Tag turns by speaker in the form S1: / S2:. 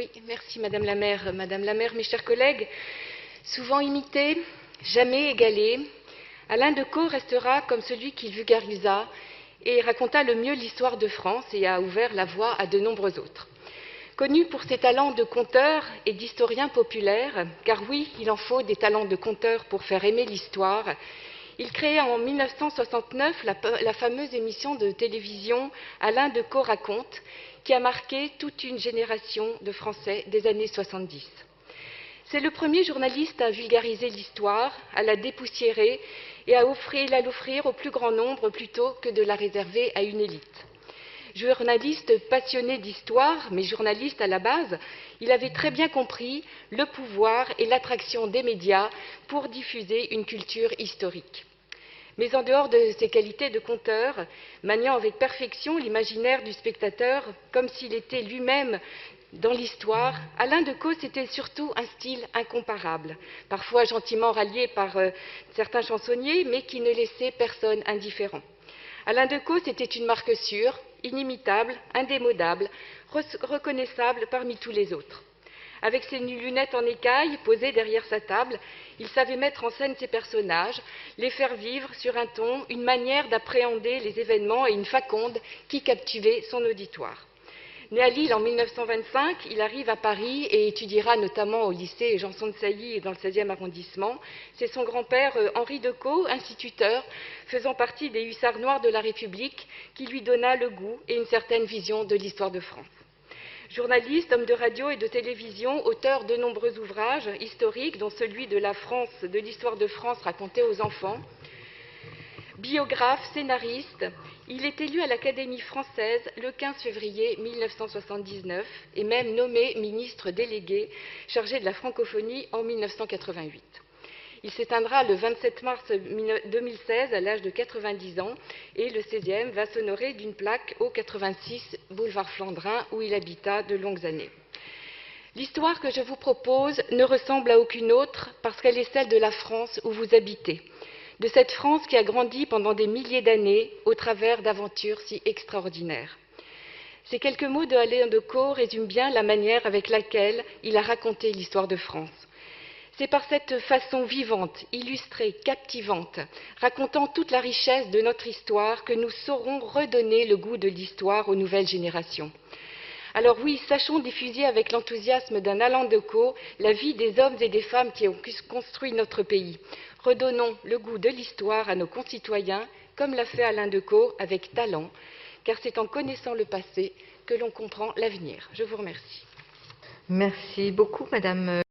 S1: Oui, merci Madame la maire. Madame la maire, mes chers collègues, souvent imité, jamais égalé, Alain Decaux restera comme celui qui vulgarisa et raconta le mieux l'histoire de France et a ouvert la voie à de nombreux autres. Connu pour ses talents de conteur et d'historien populaire, car oui, il en faut des talents de conteur pour faire aimer l'histoire, il créa en 1969 la fameuse émission de télévision Alain Decaux raconte, qui a marqué toute une génération de Français des années 70. C'est le premier journaliste à vulgariser l'histoire, à la dépoussiérer et à l'offrir au plus grand nombre plutôt que de la réserver à une élite. Journaliste passionné d'histoire, mais journaliste à la base, il avait très bien compris le pouvoir et l'attraction des médias pour diffuser une culture historique. Mais en dehors de ses qualités de conteur, maniant avec perfection l'imaginaire du spectateur comme s'il était lui-même dans l'histoire, Alain Decaux c'était surtout un style incomparable, parfois gentiment rallié par certains chansonniers, mais qui ne laissait personne indifférent. Alain Decaux c'était une marque sûre, inimitable, indémodable, reconnaissable parmi tous les autres. Avec ses lunettes en écaille posées derrière sa table, il savait mettre en scène ses personnages, les faire vivre sur un ton, une manière d'appréhender les événements et une faconde qui captivait son auditoire. Né à Lille en 1925, il arrive à Paris et étudiera notamment au lycée Janson de Sailly dans le 16e arrondissement. C'est son grand-père Henri Decaux, instituteur, faisant partie des hussards noirs de la République, qui lui donna le goût et une certaine vision de l'histoire de France. Journaliste, homme de radio et de télévision, auteur de nombreux ouvrages historiques, dont celui de l'histoire de France raconté aux enfants. Biographe, scénariste, il est élu à l'Académie française le 15 février 1979 et même nommé ministre délégué chargé de la francophonie en 1988. Il s'éteindra le 27 mars 2016 à l'âge de 90 ans et le 16e va s'honorer d'une plaque au 86 boulevard Flandrin où il habita de longues années. L'histoire que je vous propose ne ressemble à aucune autre parce qu'elle est celle de la France où vous habitez, de cette France qui a grandi pendant des milliers d'années au travers d'aventures si extraordinaires. Ces quelques mots de Alain Decaux résument bien la manière avec laquelle il a raconté l'histoire de France. C'est par cette façon vivante, illustrée, captivante, racontant toute la richesse de notre histoire que nous saurons redonner le goût de l'histoire aux nouvelles générations. Alors oui, sachons diffuser avec l'enthousiasme d'un Alain Decaux la vie des hommes et des femmes qui ont construit notre pays. Redonnons le goût de l'histoire à nos concitoyens, comme l'a fait Alain Decaux avec talent, car c'est en connaissant le passé que l'on comprend l'avenir. Je vous remercie.
S2: Merci beaucoup, Madame.